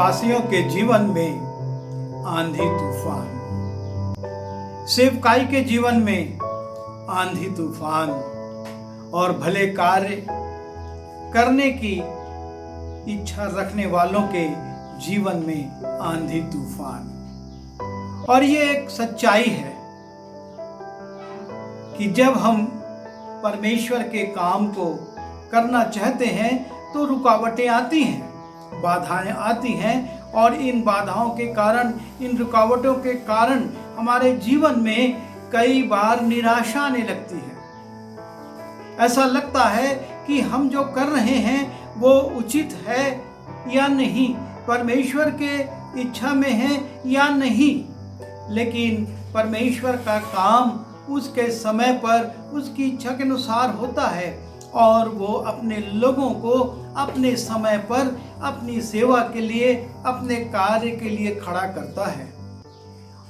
विश्वासियों के जीवन में आंधी तूफान, सेवकाई के जीवन में आंधी तूफान और भले कार्य करने की इच्छा रखने वालों के जीवन में आंधी तूफान। और ये एक सच्चाई है कि जब हम परमेश्वर के काम को करना चाहते हैं तो रुकावटें आती हैं, बाधाएं आती हैं, और इन बाधाओं के कारण, इन रुकावटों के कारण हमारे जीवन में कई बार निराशा आने लगती है। ऐसा लगता है कि हम जो कर रहे हैं वो उचित है या नहीं, परमेश्वर के इच्छा में है या नहीं। लेकिन परमेश्वर का काम उसके समय पर उसकी इच्छा के अनुसार होता है और वो अपने लोगों को अपने समय पर अपनी सेवा के लिए, अपने कार्य के लिए खड़ा करता है।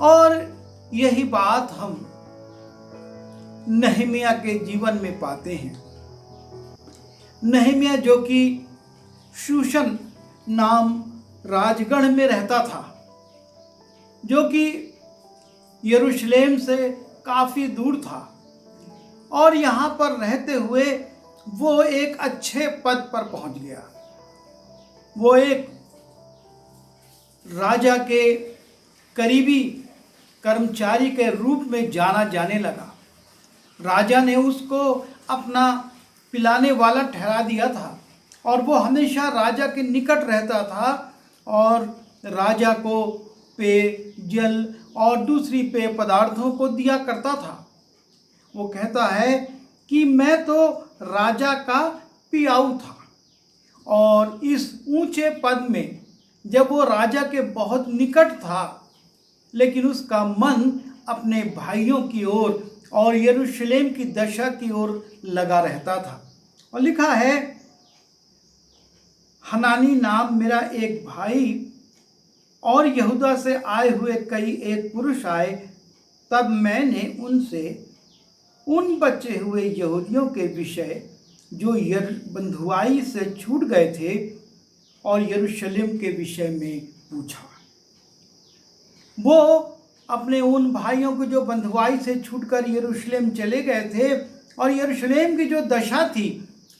और यही बात हम नहमिया के जीवन में पाते हैं। नहमिया जो कि शूशन नाम राजगढ़ में रहता था, जो कि यरूशलेम से काफ़ी दूर था, और यहाँ पर रहते हुए वो एक अच्छे पद पर पहुंच गया। वो एक राजा के करीबी कर्मचारी के रूप में जाना जाने लगा। राजा ने उसको अपना पिलाने वाला ठहरा दिया था और वो हमेशा राजा के निकट रहता था और राजा को पेय, जल और दूसरी पेय पदार्थों को दिया करता था। वो कहता है कि मैं तो राजा का पियाऊ था, और इस ऊंचे पद में जब वो राजा के बहुत निकट था, लेकिन उसका मन अपने भाइयों की ओर और यरूशलेम की दशा की ओर लगा रहता था। और लिखा है, हनानी नाम मेरा एक भाई और यहूदा से आए हुए कई एक पुरुष आए, तब मैंने उनसे उन बचे हुए यहूदियों के विषय जो बंधुआई से छूट गए थे और यरूशलेम के विषय में पूछा। वो अपने उन भाइयों को जो बंधुआई से छूटकर यरूशलेम चले गए थे और यरूशलेम की जो दशा थी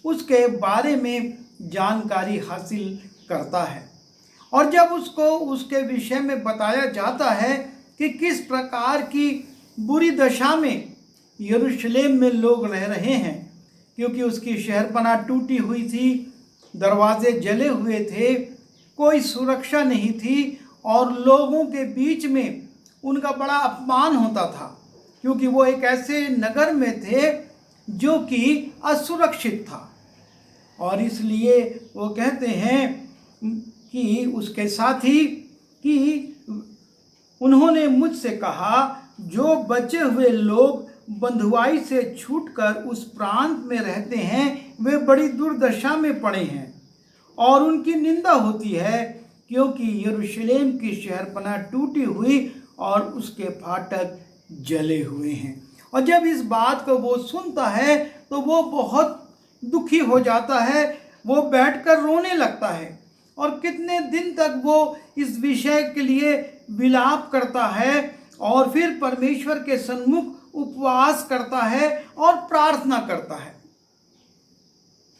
उसके बारे में जानकारी हासिल करता है। और जब उसको उसके विषय में बताया जाता है कि किस प्रकार की बुरी दशा में यरूशलेम में लोग रह रहे हैं, क्योंकि उसकी शहरपनाह टूटी हुई थी, दरवाजे जले हुए थे, कोई सुरक्षा नहीं थी और लोगों के बीच में उनका बड़ा अपमान होता था, क्योंकि वो एक ऐसे नगर में थे जो कि असुरक्षित था। और इसलिए वो कहते हैं कि उसके साथी कि उन्होंने मुझसे कहा, जो बचे हुए लोग बंधुआई से छूटकर उस प्रांत में रहते हैं वे बड़ी दुर्दशा में पड़े हैं और उनकी निंदा होती है, क्योंकि यरूशलेम की शहरपनाह टूटी हुई और उसके फाटक जले हुए हैं। और जब इस बात को वो सुनता है तो वो बहुत दुखी हो जाता है, वो बैठकर रोने लगता है और कितने दिन तक वो इस विषय के लिए विलाप करता है और फिर परमेश्वर के सन्मुख उपवास करता है और प्रार्थना करता है।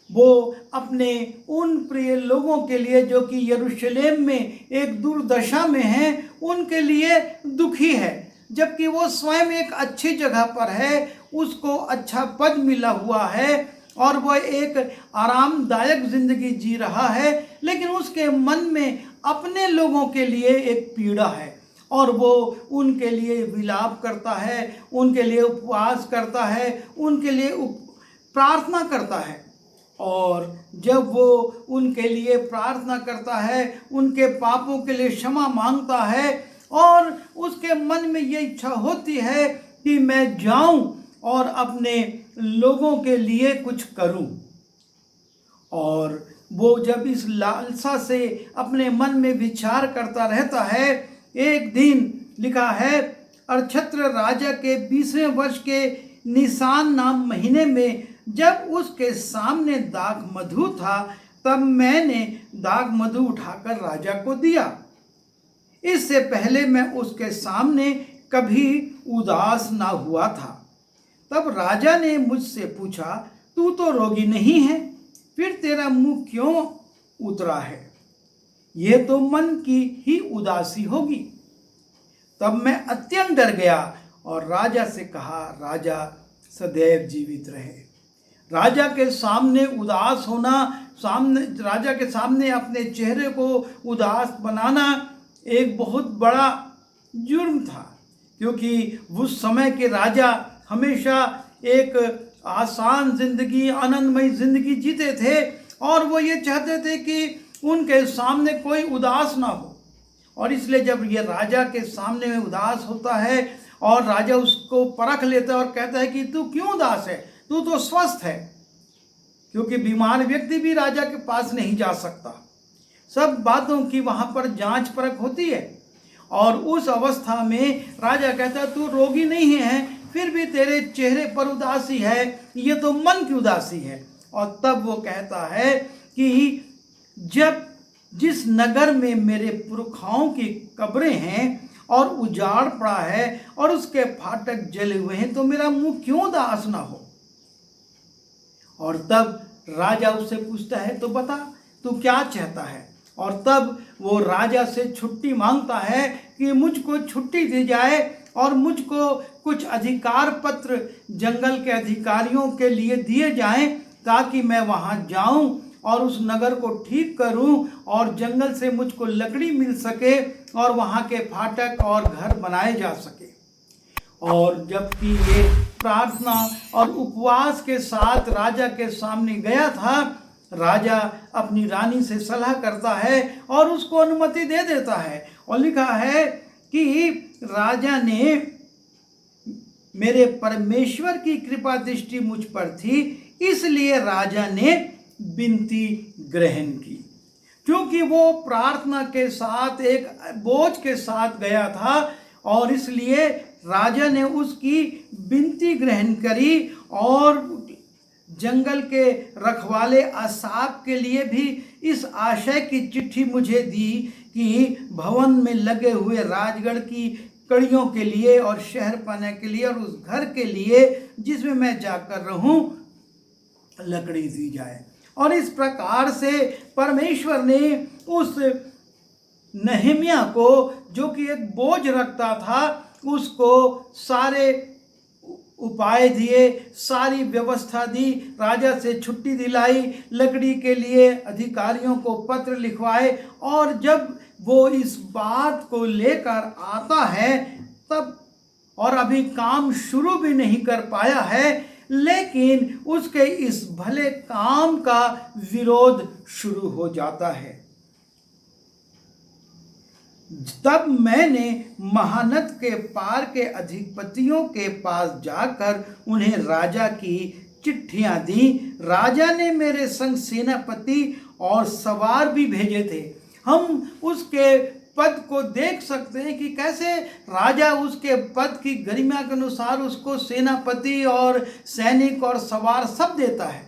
वो अपने उन प्रिय लोगों के लिए जो कि यरूशलेम में एक दुर्दशा में हैं, उनके लिए दुखी है, जबकि वो स्वयं एक अच्छी जगह पर है, उसको अच्छा पद मिला हुआ है और वह एक आरामदायक जिंदगी जी रहा है, लेकिन उसके मन में अपने लोगों के लिए एक पीड़ा है और वो उनके लिए विलाप करता है, उनके लिए उपवास करता है, उनके लिए प्रार्थना करता है। और जब वो उनके लिए प्रार्थना करता है, उनके पापों के लिए क्षमा मांगता है और उसके मन में ये इच्छा होती है कि मैं जाऊं और अपने लोगों के लिए कुछ करूं, और वो जब इस लालसा से अपने मन में विचार करता रहता है, एक दिन लिखा है, अर्छत्र राजा के 20वें वर्ष के निसान नाम महीने में जब उसके सामने दाख मधु था, तब मैंने दाग मधु उठाकर राजा को दिया। इससे पहले मैं उसके सामने कभी उदास ना हुआ था। तब राजा ने मुझसे पूछा, तू तो रोगी नहीं है, फिर तेरा मुंह क्यों उतरा है? यह तो मन की ही उदासी होगी। तब मैं अत्यंत डर गया और राजा से कहा, राजा सदैव जीवित रहे। राजा के सामने उदास होना, राजा के सामने अपने चेहरे को उदास बनाना एक बहुत बड़ा जुर्म था, क्योंकि उस समय के राजा हमेशा एक आसान जिंदगी, आनंदमयी जिंदगी जीते थे और वो ये चाहते थे कि उनके सामने कोई उदास ना हो। और इसलिए जब ये राजा के सामने में उदास होता है और राजा उसको परख लेता है और कहता है कि तू क्यों उदास है, तू तो स्वस्थ है, क्योंकि बीमार व्यक्ति भी राजा के पास नहीं जा सकता। सब बातों की वहाँ पर जांच परख होती है। और उस अवस्था में राजा कहता है, तू रोगी नहीं है, फिर भी तेरे चेहरे पर उदासी है, ये तो मन की उदासी है। और तब वो कहता है कि जब जिस नगर में मेरे पुरखाओं की कब्रें हैं और उजाड़ पड़ा है और उसके फाटक जले हुए हैं, तो मेरा मुंह क्यों उदास ना हो? और तब राजा उससे पूछता है, तो बता तू क्या चाहता है? और तब वो राजा से छुट्टी मांगता है कि मुझको छुट्टी दी जाए और मुझको कुछ अधिकार पत्र जंगल के अधिकारियों के लिए दिए जाएं, ताकि मैं वहां जाऊं और उस नगर को ठीक करूं और जंगल से मुझको लकड़ी मिल सके और वहां के फाटक और घर बनाए जा सके। और जबकि ये प्रार्थना और उपवास के साथ राजा के सामने गया था, राजा अपनी रानी से सलाह करता है और उसको अनुमति दे देता है। और लिखा है कि राजा ने, मेरे परमेश्वर की कृपा दृष्टि मुझ पर थी, इसलिए राजा ने विनती ग्रहण की। क्योंकि वो प्रार्थना के साथ एक बोझ के साथ गया था और इसलिए राजा ने उसकी विनती ग्रहण करी और जंगल के रखवाले आसाप के लिए भी इस आशय की चिट्ठी मुझे दी कि भवन में लगे हुए राजगढ़ की कड़ियों के लिए और शहर पाने के लिए और उस घर के लिए जिसमें मैं जाकर रहूं, लकड़ी दी जाए। और इस प्रकार से परमेश्वर ने उस नहम्याह को, जो कि एक बोझ रखता था, उसको सारे उपाय दिए, सारी व्यवस्था दी, राजा से छुट्टी दिलाई, लकड़ी के लिए अधिकारियों को पत्र लिखवाए। और जब वो इस बात को लेकर आता है तब, और अभी काम शुरू भी नहीं कर पाया है, लेकिन उसके इस भले काम का विरोध शुरू हो जाता है। तब मैंने महानद के पार के अधिपतियों के पास जाकर उन्हें राजा की चिट्ठियां दी। राजा ने मेरे संग सेनापति और सवार भी भेजे थे। हम उसके पद को देख सकते हैं कि कैसे राजा उसके पद की गरिमा के अनुसार उसको सेनापति और सैनिक और सवार सब देता है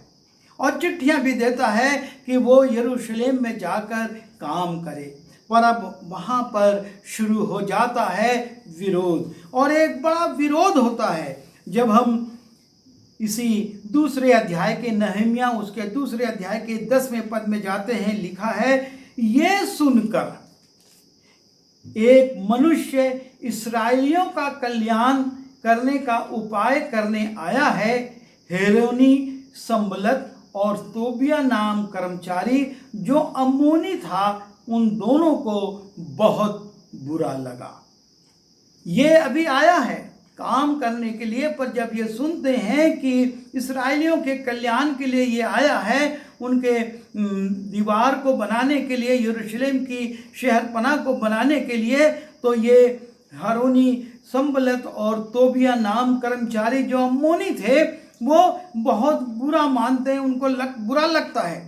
और चिट्ठियां भी देता है कि वो यरूशलेम में जाकर काम करे। पर अब वहाँ पर शुरू हो जाता है विरोध, और एक बड़ा विरोध होता है। जब हम इसी दूसरे अध्याय के नहम्याह, उसके दूसरे अध्याय के 10वें पद में जाते हैं, लिखा है, ये सुनकर एक मनुष्य इस्राएलियों का कल्याण करने का उपाय करने आया है। हेरोनी, संबलत और तोबिया नाम कर्मचारी जो अम्मोनी था, उन दोनों को बहुत बुरा लगा। ये अभी आया है काम करने के लिए, पर जब ये सुनते हैं कि इस्राएलियों के कल्याण के लिए ये आया है, उनके दीवार को बनाने के लिए, यरूशलेम की शहरपनाह को बनाने के लिए, तो ये हारूनी, संबलत और तोबिया नाम कर्मचारी जो अम्मोनी थे, वो बहुत बुरा मानते हैं। उनको बुरा लगता है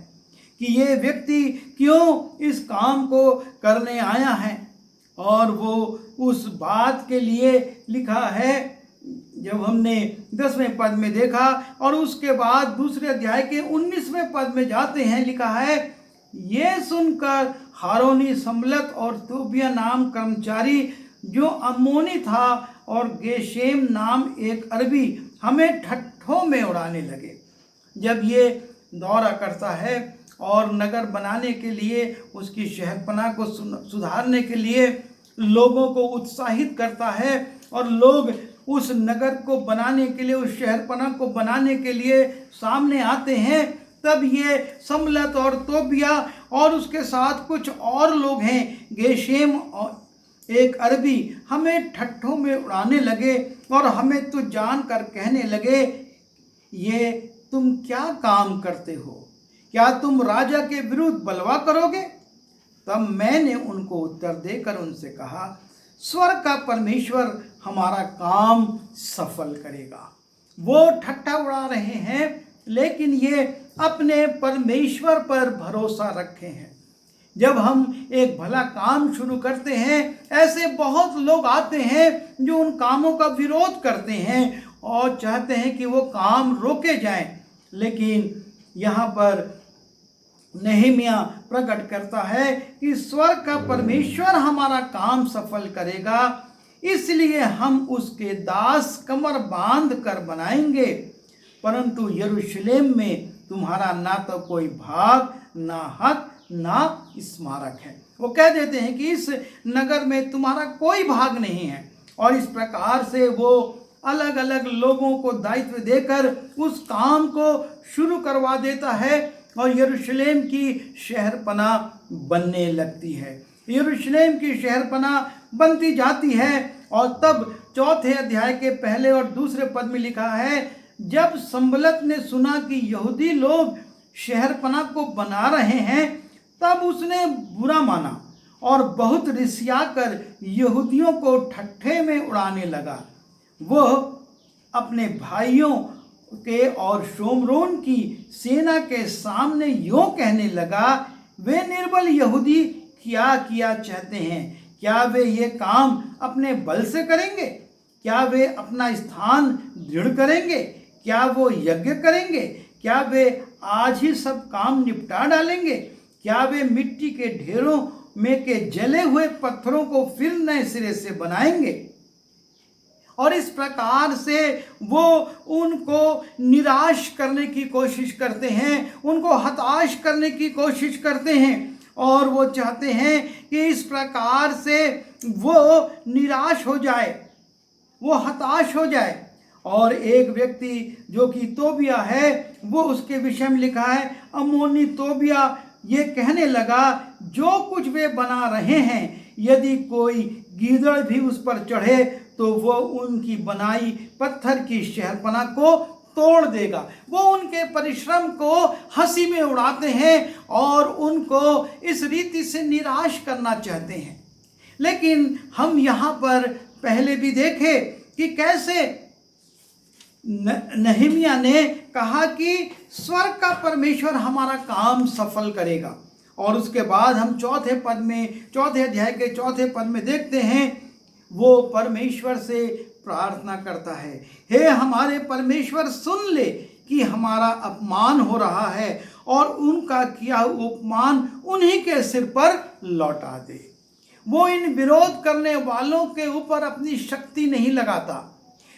कि ये व्यक्ति क्यों इस काम को करने आया है। और वो उस बात के लिए लिखा है, जब हमने 10वें पद में देखा और उसके बाद दूसरे अध्याय के 19वें पद में जाते हैं, लिखा है, ये सुनकर हारोनी सम्बलत और तोबिया नाम कर्मचारी जो अम्मोनी था और गेशेम नाम एक अरबी हमें ठट्ठों में उड़ाने लगे। जब ये दौरा करता है और नगर बनाने के लिए, उसकी शहरपनाह को सुधारने के लिए लोगों को उत्साहित करता है और लोग उस नगर को बनाने के लिए, उस शहरपनाह को बनाने के लिए सामने आते हैं, तब ये सम्बलत और तोबिया और उसके साथ कुछ और लोग हैं, गेशेम और एक अरबी, हमें ठट्ठों में उड़ाने लगे और हमें तो जान कर कहने लगे, ये तुम क्या काम करते हो? क्या तुम राजा के विरुद्ध बलवा करोगे? तब मैंने उनको उत्तर देकर उनसे कहा, स्वर्ग का परमेश्वर हमारा काम सफल करेगा। वो ठट्ठा उड़ा रहे हैं, लेकिन ये अपने परमेश्वर पर भरोसा रखे हैं। जब हम एक भला काम शुरू करते हैं, ऐसे बहुत लोग आते हैं जो उन कामों का विरोध करते हैं और चाहते हैं कि वो काम रोके जाएं। लेकिन यहाँ पर नहम्याह प्रकट करता है कि स्वर्ग का परमेश्वर हमारा काम सफल करेगा, इसलिए हम उसके दास कमर बांध कर बनाएंगे, परंतु यरूशलेम में तुम्हारा ना तो कोई भाग, ना हक, ना स्मारक है। वो कह देते हैं कि इस नगर में तुम्हारा कोई भाग नहीं है। और इस प्रकार से वो अलग अलग लोगों को दायित्व देकर उस काम को शुरू करवा देता है और यरूशलेम की शहरपनाह बनने लगती है। यरूशलेम की शहरपनाह बनती जाती है और तब 4 अध्याय के पहले और दूसरे पद में लिखा है, जब सम्बलत ने सुना कि यहूदी लोग शहरपनाह को बना रहे हैं, तब उसने बुरा माना और बहुत रिसियाकर यहूदियों को ठट्ठे में उड़ाने लगा। वह अपने भाइयों के और शोमरोन की सेना के सामने यूं कहने लगा, वे निर्बल यहूदी क्या किया चाहते हैं? क्या वे ये काम अपने बल से करेंगे? क्या वे अपना स्थान दृढ़ करेंगे? क्या वो यज्ञ करेंगे? क्या वे आज ही सब काम निपटा डालेंगे? क्या वे मिट्टी के ढेरों में के जले हुए पत्थरों को फिर नए सिरे से बनाएंगे? और इस प्रकार से वो उनको निराश करने की कोशिश करते हैं, उनको हताश करने की कोशिश करते हैं और वो चाहते हैं कि इस प्रकार से वो निराश हो जाए, वो हताश हो जाए। और एक व्यक्ति जो कि तोबिया है, वो उसके विषय में लिखा है, अम्मोनी तोबिया ये कहने लगा, जो कुछ वे बना रहे हैं, यदि कोई गीदड़ भी उस पर चढ़े तो वो उनकी बनाई पत्थर की शहरपनाह को तोड़ देगा। वो उनके परिश्रम को हंसी में उड़ाते हैं और उनको इस रीति से निराश करना चाहते हैं। लेकिन हम यहाँ पर पहले भी देखे कि कैसे नहम्याह ने कहा कि स्वर्ग का परमेश्वर हमारा काम सफल करेगा। और उसके बाद हम 4 अध्याय के 4 पद में देखते हैं, वो परमेश्वर से प्रार्थना करता है, हे हमारे परमेश्वर, सुन ले कि हमारा अपमान हो रहा है और उनका किया उपमान उन्हीं के सिर पर लौटा दे। वो इन विरोध करने वालों के ऊपर अपनी शक्ति नहीं लगाता,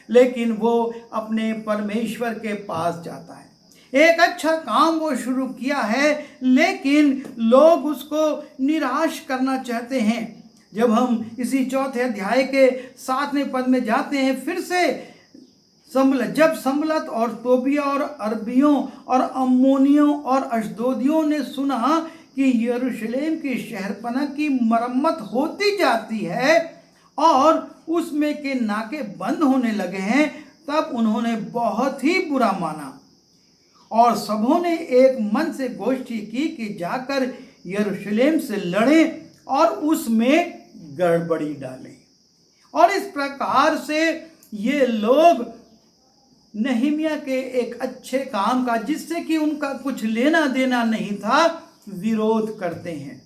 लेकिन वो अपने परमेश्वर के पास जाता है। एक अच्छा काम वो शुरू किया है, लेकिन लोग उसको निराश करना चाहते हैं। जब हम इसी 4 अध्याय के 7वें पद में जाते हैं, फिर से जब सम्बलत और तोबिया और अरबियों और अम्मोनियों और अशदोदियों ने सुना कि यरूशलेम की शहरपनाह की मरम्मत होती जाती है और उसमें के नाके बंद होने लगे हैं, तब उन्होंने बहुत ही बुरा माना और सबों ने एक मन से गोष्ठी की कि जाकर यरूशलेम से लड़ें और उसमें गड़बड़ी डालें। और इस प्रकार से ये लोग नहम्याह के एक अच्छे काम का, जिससे कि उनका कुछ लेना देना नहीं था, विरोध करते हैं।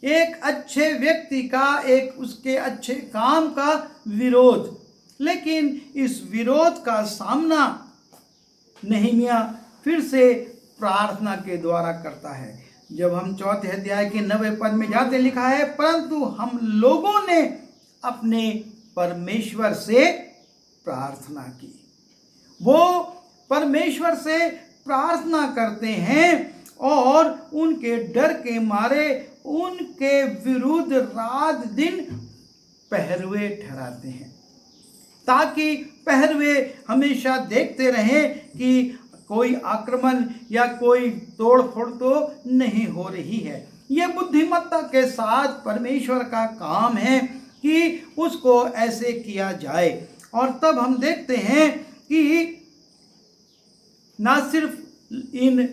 एक अच्छे व्यक्ति का, एक उसके अच्छे काम का विरोध। लेकिन इस विरोध का सामना नहम्याह फिर से प्रार्थना के द्वारा करता है। जब हम चौथे अध्याय के 9वें पद में जाते, लिखा है, परंतु हम लोगों ने अपने परमेश्वर से प्रार्थना की। वो परमेश्वर से प्रार्थना करते हैं और उनके डर के मारे उनके विरुद्ध रात दिन पहरवे ठहराते हैं, ताकि पहरवे हमेशा देखते रहें कि कोई आक्रमण या कोई तोड़फोड़ तो नहीं हो रही है। यह बुद्धिमत्ता के साथ परमेश्वर का काम है कि उसको ऐसे किया जाए। और तब हम देखते हैं कि ना सिर्फ इन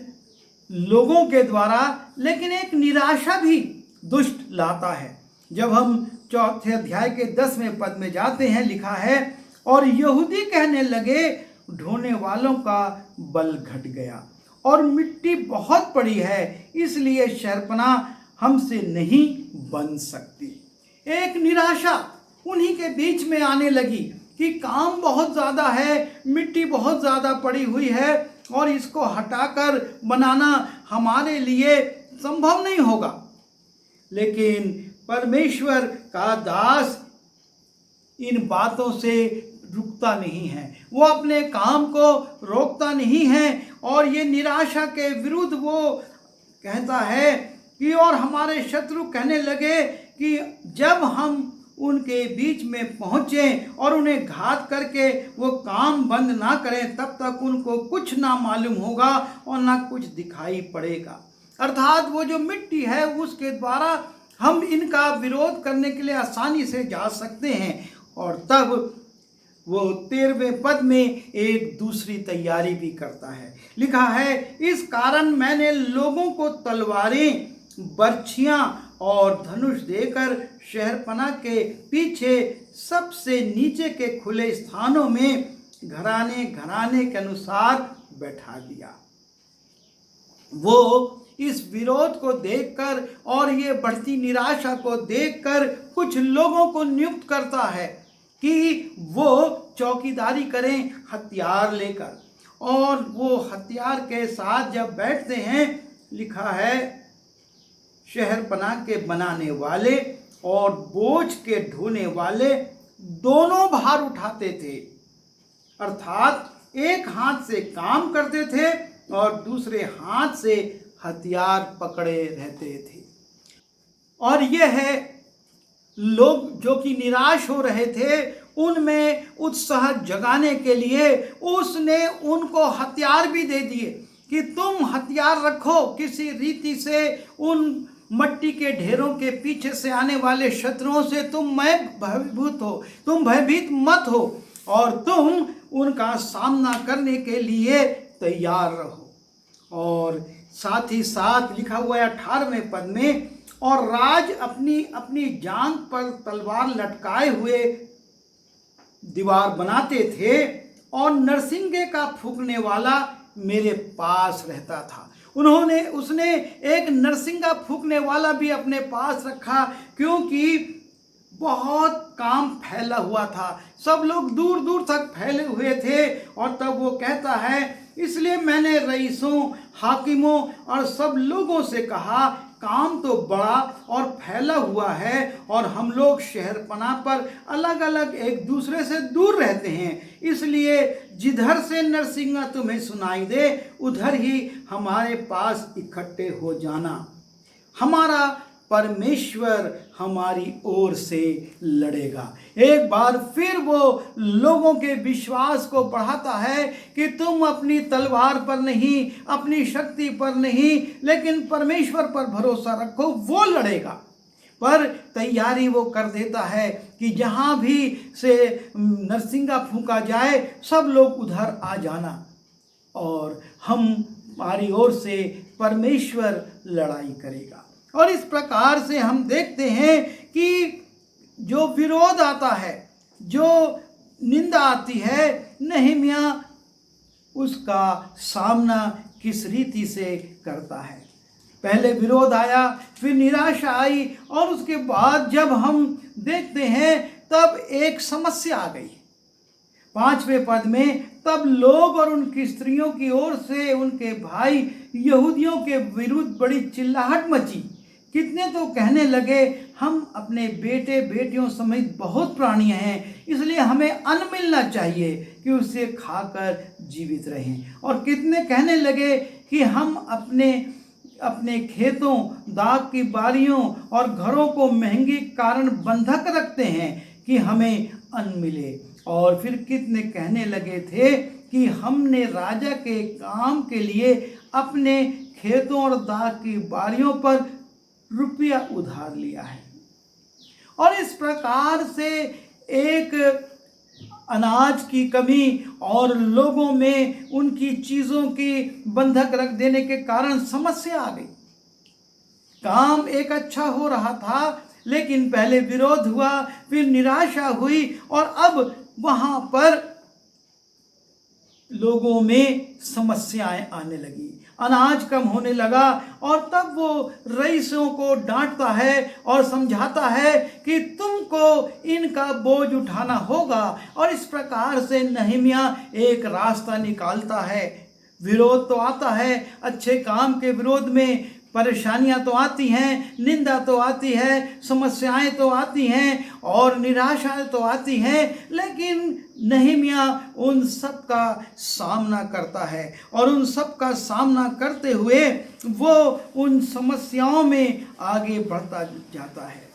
लोगों के द्वारा, लेकिन एक निराशा भी दुष्ट लाता है। जब हम चौथे अध्याय के 10वें पद में जाते हैं, लिखा है, और यहूदी कहने लगे, ढोने वालों का बल घट गया और मिट्टी बहुत पड़ी है, इसलिए शहरपनाह हमसे नहीं बन सकती। एक निराशा उन्हीं के बीच में आने लगी कि काम बहुत ज़्यादा है, मिट्टी बहुत ज़्यादा पड़ी हुई है और इसको हटाकर बनाना हमारे लिए संभव नहीं होगा। लेकिन परमेश्वर का दास इन बातों से रुकता नहीं है, वो अपने काम को रोकता नहीं है और ये निराशा के विरुद्ध वो कहता है कि और हमारे शत्रु कहने लगे कि जब हम उनके बीच में पहुँचे और उन्हें घात करके वो काम बंद ना करें, तब तक उनको कुछ ना मालूम होगा और ना कुछ दिखाई पड़ेगा। अर्थात वो जो मिट्टी है उसके द्वारा हम इनका विरोध करने के लिए आसानी से जा सकते हैं। और तब वो 13वें पद में एक दूसरी तैयारी भी करता है, लिखा है, इस कारण मैंने लोगों को तलवारें, बर्छियां और धनुष देकर शहरपनाह के पीछे सबसे नीचे के खुले स्थानों में घराने घराने के अनुसार बैठा दिया। वो इस विरोध को देखकर और ये बढ़ती निराशा को देखकर कुछ लोगों को नियुक्त करता है कि वो चौकीदारी करें हथियार लेकर, और वो हथियार के साथ जब बैठते हैं, लिखा है, शहरपनाह के बनाने वाले और बोझ के ढोने वाले दोनों भार उठाते थे। अर्थात एक हाथ से काम करते थे और दूसरे हाथ से हथियार पकड़े रहते थे। और यह है, लोग जो कि निराश हो रहे थे उनमें उत्साह जगाने के लिए उसने उनको हथियार भी दे दिए कि तुम हथियार रखो, किसी रीति से उन मट्टी के ढेरों के पीछे से आने वाले शत्रुओं से तुम भयभीत हो, तुम भयभीत मत हो और तुम उनका सामना करने के लिए तैयार रहो। और साथ ही साथ लिखा हुआ है 18वें पद में, और राज अपनी अपनी जांघ पर तलवार लटकाए हुए दीवार बनाते थे और नरसिंगे का फूंकने वाला मेरे पास रहता था। उसने एक नरसिंगा फूंकने वाला भी अपने पास रखा, क्योंकि बहुत काम फैला हुआ था, सब लोग दूर दूर तक फैले हुए थे। और तब वो कहता है, इसलिए मैंने रईसों, हाकिमों और सब लोगों से कहा, काम तो बड़ा और फैला हुआ है और हम लोग शहरपनाह पर अलग अलग एक दूसरे से दूर रहते हैं, इसलिए जिधर से नरसिंगा तुम्हें सुनाई दे उधर ही हमारे पास इकट्ठे हो जाना। हमारा परमेश्वर हमारी ओर से लड़ेगा। एक बार फिर वो लोगों के विश्वास को बढ़ाता है कि तुम अपनी तलवार पर नहीं, अपनी शक्ति पर नहीं, लेकिन परमेश्वर पर भरोसा रखो, वो लड़ेगा। पर तैयारी वो कर देता है कि जहाँ भी से नरसिंगा फूंका जाए सब लोग उधर आ जाना और हमारी ओर से परमेश्वर लड़ाई करेगा। और इस प्रकार से हम देखते हैं कि जो विरोध आता है, जो निंदा आती है, नहम्याह उसका सामना किस रीति से करता है। पहले विरोध आया, फिर निराशा आई और उसके बाद जब हम देखते हैं तब एक समस्या आ गई। 5वें पद में, तब लोग और उनकी स्त्रियों की ओर से उनके भाई यहूदियों के विरुद्ध बड़ी चिल्लाहट मची। कितने तो कहने लगे, हम अपने बेटे बेटियों समेत बहुत प्राणी हैं, इसलिए हमें अन्न मिलना चाहिए कि उसे खाकर जीवित रहें। और कितने कहने लगे कि हम अपने अपने खेतों, दाख की बारियों और घरों को महंगी कारण बंधक रखते हैं कि हमें अन्न मिले। और फिर कितने कहने लगे थे कि हमने राजा के काम के लिए अपने खेतों और दाख की बारियों पर रुपया उधार लिया है। और इस प्रकार से एक अनाज की कमी और लोगों में उनकी चीज़ों की बंधक रख देने के कारण समस्या आ गई। काम एक अच्छा हो रहा था, लेकिन पहले विरोध हुआ, फिर निराशा हुई और अब वहां पर लोगों में समस्याएं आने लगी, अनाज कम होने लगा। और तब वो रईसों को डांटता है और समझाता है कि तुमको इनका बोझ उठाना होगा। और इस प्रकार से नहम्याह एक रास्ता निकालता है। विरोध तो आता है, अच्छे काम के विरोध में परेशानियां तो आती हैं, निंदा तो आती है, समस्याएं तो आती हैं और निराशाएं तो आती हैं, लेकिन नहम्याह उन सब का सामना करता है। और उन सब का सामना करते हुए वो उन समस्याओं में आगे बढ़ता जाता है।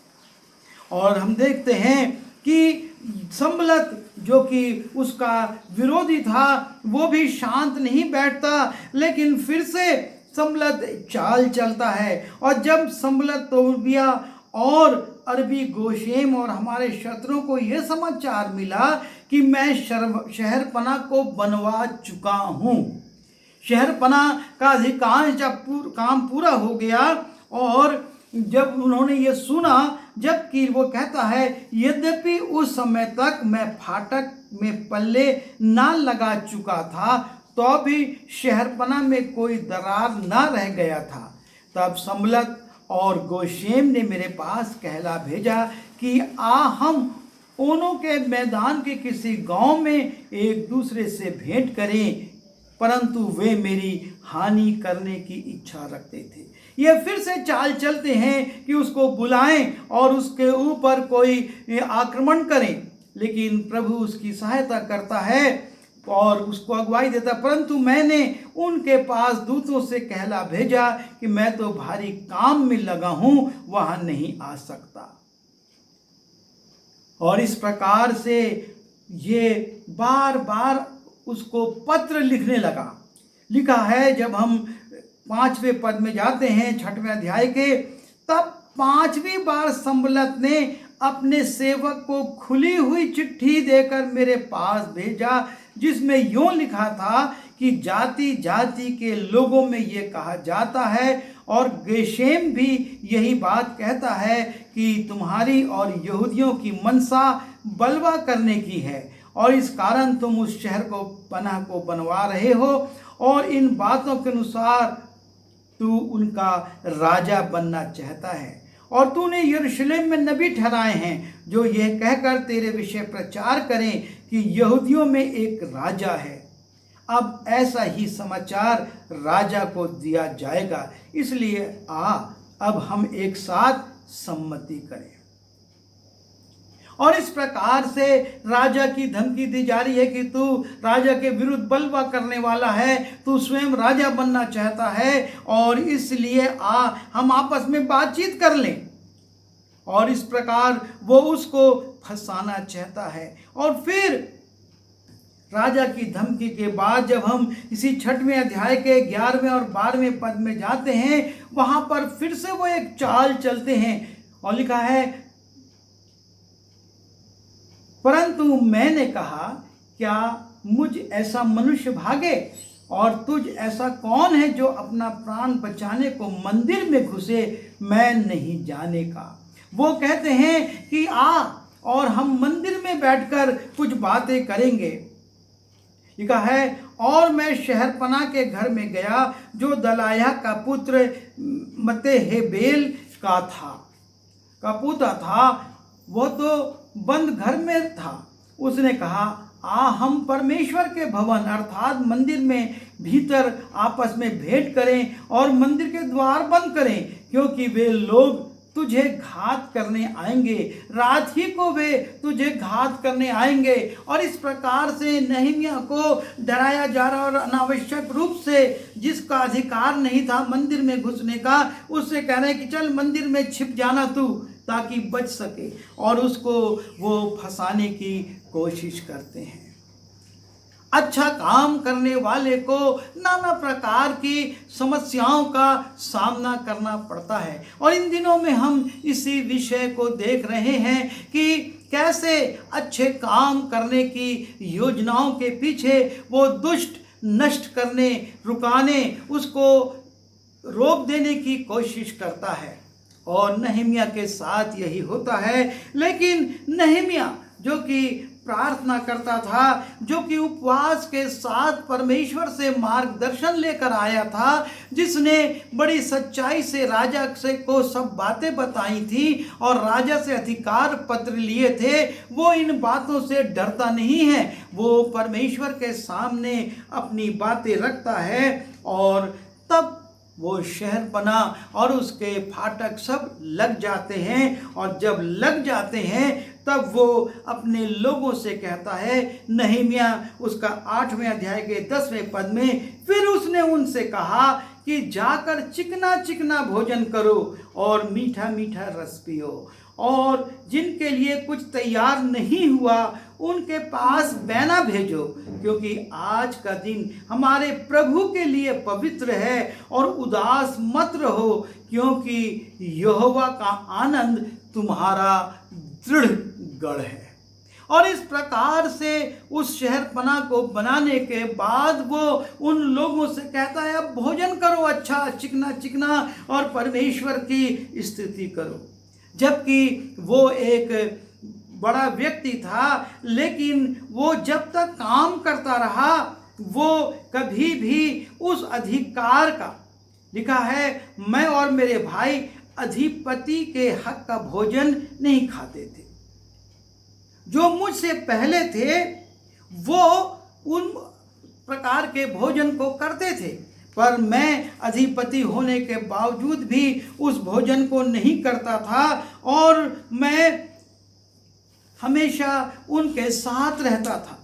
और हम देखते हैं कि संबलत जो कि उसका विरोधी था, वो भी शांत नहीं बैठता, लेकिन फिर से संबलत चाल चलता है। और जब संबलत, तोबिया और अरबी गोशेम और हमारे शत्रुओं को यह समाचार मिला कि मैं शहरपनाह को बनवा चुका हूँ, शहरपनाह का अधिकांश जब काम पूरा हो गया, और जब उन्होंने ये सुना, जबकि वो कहता है, यद्यपि उस समय तक मैं फाटक में पल्ले ना लगा चुका था, तो भी शहरपनाह में कोई दरार ना रह गया था। तब संबलत और गोशेम ने मेरे पास कहला भेजा कि हम ओनों के मैदान के किसी गांव में एक दूसरे से भेंट करें, परंतु वे मेरी हानि करने की इच्छा रखते थे। ये फिर से चाल चलते हैं कि उसको बुलाएं और उसके ऊपर कोई आक्रमण करें, लेकिन प्रभु उसकी सहायता करता है और उसको अगुवाई देता। परंतु मैंने उनके पास दूतों से कहला भेजा कि मैं तो भारी काम में लगा हूं, वहां नहीं आ सकता। और इस प्रकार से ये बार बार उसको पत्र लिखने लगा। लिखा है, जब हम 5वें पद में जाते हैं 6वें अध्याय के, तब 5वीं बार संबलत ने अपने सेवक को खुली हुई चिट्ठी देकर मेरे पास भेजा, जिसमें यूं लिखा था कि जाति जाति के लोगों में ये कहा जाता है, और गेशेम भी यही बात कहता है कि तुम्हारी और यहूदियों की मनसा बलवा करने की है, और इस कारण तुम उस शहर को पनाह को बनवा रहे हो, और इन बातों के अनुसार तू उनका राजा बनना चाहता है। और तूने यरूशलेम में नबी ठहराए हैं जो यह कहकर तेरे विषय प्रचार करें कि यहूदियों में एक राजा है। अब ऐसा ही समाचार राजा को दिया जाएगा, इसलिए अब हम एक साथ सम्मति करें। और इस प्रकार से राजा की धमकी दी जा रही है कि तू राजा के विरुद्ध बलवा करने वाला है, तू स्वयं राजा बनना चाहता है, और इसलिए हम आपस में बातचीत कर लें। और इस प्रकार वो उसको फंसाना चाहता है। और फिर राजा की धमकी के बाद जब हम इसी 6वें अध्याय के 11वें और 12वें पद में जाते हैं, वहां पर फिर से वो एक चाल चलते हैं और लिखा है, परंतु मैंने कहा, क्या मुझ ऐसा मनुष्य भागे, और तुझ ऐसा कौन है जो अपना प्राण बचाने को मंदिर में घुसे, मैं नहीं जाने का। वो कहते हैं कि और हम मंदिर में बैठकर कुछ बातें करेंगे। लिखा है, और मैं शहरपनाह के घर में गया जो दलाया का पुत्र मतेहेबेल का पुत्र था। वो तो बंद घर में था। उसने कहा, हम परमेश्वर के भवन अर्थात मंदिर में भीतर आपस में भेंट करें और मंदिर के द्वार बंद करें, क्योंकि वे लोग तुझे घात करने आएंगे, रात ही को वे तुझे घात करने आएंगे। और इस प्रकार से नहम्याह को डराया जा रहा और अनावश्यक रूप से जिसका अधिकार नहीं था मंदिर में घुसने का, उससे कह रहे हैं कि चल मंदिर में छिप जाना तू, ताकि बच सके, और उसको वो फंसाने की कोशिश करते हैं। अच्छा काम करने वाले को नाना प्रकार की समस्याओं का सामना करना पड़ता है, और इन दिनों में हम इसी विषय को देख रहे हैं कि कैसे अच्छे काम करने की योजनाओं के पीछे वो दुष्ट नष्ट करने, रुकाने, उसको रोक देने की कोशिश करता है। और नहम्याह के साथ यही होता है। लेकिन नहम्याह जो कि प्रार्थना करता था, जो कि उपवास के साथ परमेश्वर से मार्गदर्शन लेकर आया था, जिसने बड़ी सच्चाई से राजा से को सब बातें बताई थी और राजा से अधिकार पत्र लिए थे, वो इन बातों से डरता नहीं है। वो परमेश्वर के सामने अपनी बातें रखता है, और तब वो शहर बना और उसके फाटक सब लग जाते हैं। और जब लग जाते हैं तब वो अपने लोगों से कहता है, नहम्याह उसका 8वें अध्याय के 10वें पद में, फिर उसने उनसे कहा कि जाकर चिकना चिकना भोजन करो और मीठा मीठा रस पियो, और जिनके लिए कुछ तैयार नहीं हुआ उनके पास बैना भेजो, क्योंकि आज का दिन हमारे प्रभु के लिए पवित्र है। और उदास मत रहो, क्योंकि यहोवा का आनंद तुम्हारा दृढ़ गढ़ है। और इस प्रकार से उस शहरपना को बनाने के बाद वो उन लोगों से कहता है, अब भोजन करो अच्छा चिकना चिकना और परमेश्वर की स्तुति करो। जबकि वो एक बड़ा व्यक्ति था, लेकिन वो जब तक काम करता रहा वो कभी भी उस अधिकार का, लिखा है, मैं और मेरे भाई अधिपति के हक का भोजन नहीं खाते थे। जो मुझसे पहले थे वो उन प्रकार के भोजन को करते थे, पर मैं अधिपति होने के बावजूद भी उस भोजन को नहीं करता था, और मैं हमेशा उनके साथ रहता था।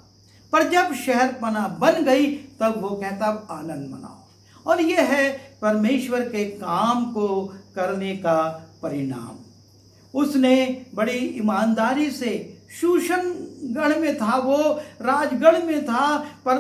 पर जब शहरपना बन गई तब वो कहता, अब आनंद मनाओ। और यह है परमेश्वर के काम को करने का परिणाम। उसने बड़ी ईमानदारी से, शूशन गढ़ में था, वो राजगढ़ में था, पर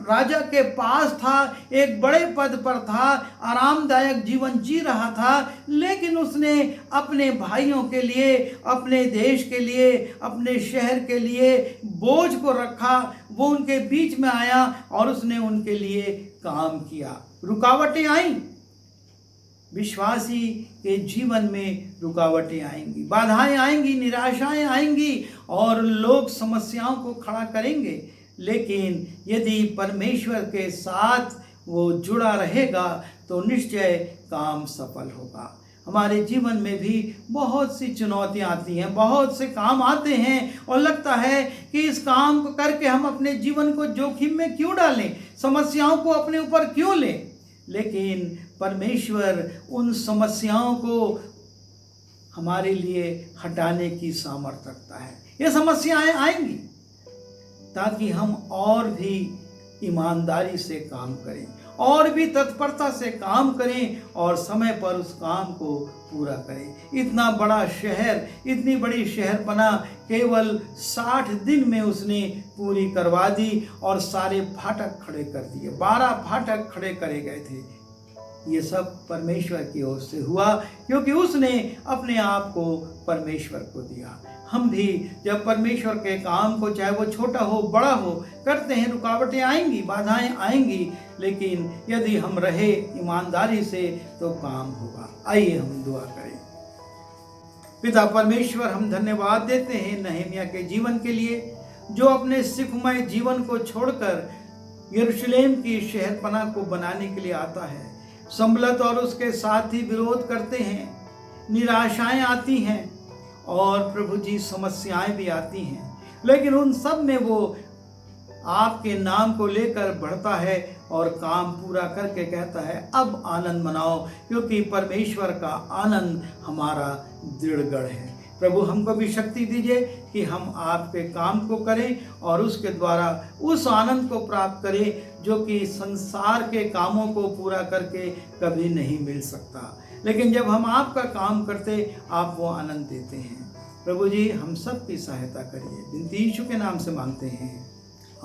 राजा के पास था, एक बड़े पद पर था, आरामदायक जीवन जी रहा था, लेकिन उसने अपने भाइयों के लिए, अपने देश के लिए, अपने शहर के लिए बोझ को रखा। वो उनके बीच में आया और उसने उनके लिए काम किया। रुकावटें आई, विश्वासी के जीवन में रुकावटें आएंगी, बाधाएं आएंगी, निराशाएं आएंगी, और लोग समस्याओं को खड़ा करेंगे। लेकिन यदि परमेश्वर के साथ वो जुड़ा रहेगा तो निश्चय काम सफल होगा। हमारे जीवन में भी बहुत सी चुनौतियां आती हैं, बहुत से काम आते हैं, और लगता है कि इस काम को करके हम अपने जीवन को जोखिम में क्यों डालें, समस्याओं को अपने ऊपर क्यों लें। लेकिन परमेश्वर उन समस्याओं को हमारे लिए हटाने की सामर्थ्य रखता है। ये समस्याएं आएंगी ताकि हम और भी ईमानदारी से काम करें, और भी तत्परता से काम करें, और समय पर उस काम को पूरा करें। इतना बड़ा शहर, इतनी बड़ी शहरपना केवल 60 दिन में उसने पूरी करवा दी, और सारे फाटक खड़े कर दिए। 12 फाटक खड़े करे गए थे। ये सब परमेश्वर की ओर से हुआ, क्योंकि उसने अपने आप को परमेश्वर को दिया। हम भी जब परमेश्वर के काम को, चाहे वो छोटा हो बड़ा हो, करते हैं, रुकावटें आएंगी, बाधाएं आएंगी, लेकिन यदि हम रहे ईमानदारी से तो काम होगा। आइए हम दुआ करें। पिता परमेश्वर, हम धन्यवाद देते हैं नहम्याह के जीवन के लिए, जो अपने सुखमय जीवन को छोड़कर यरूशलेम की शहरपना को बनाने के लिए आता है। संबलत और उसके साथ ही विरोध करते हैं, निराशाएं आती हैं, और प्रभु जी समस्याएं भी आती हैं, लेकिन उन सब में वो आपके नाम को लेकर बढ़ता है और काम पूरा करके कहता है अब आनंद मनाओ, क्योंकि परमेश्वर का आनंद हमारा दृढ़गढ़ है। प्रभु हमको भी शक्ति दीजिए कि हम आपके काम को करें और उसके द्वारा उस आनंद को प्राप्त करें जो कि संसार के कामों को पूरा करके कभी नहीं मिल सकता, लेकिन जब हम आपका काम करते आप वो आनंद देते हैं। प्रभु जी हम सब की सहायता करिए, विनती यीशु के नाम से मांगते हैं,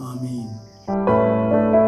आमीन।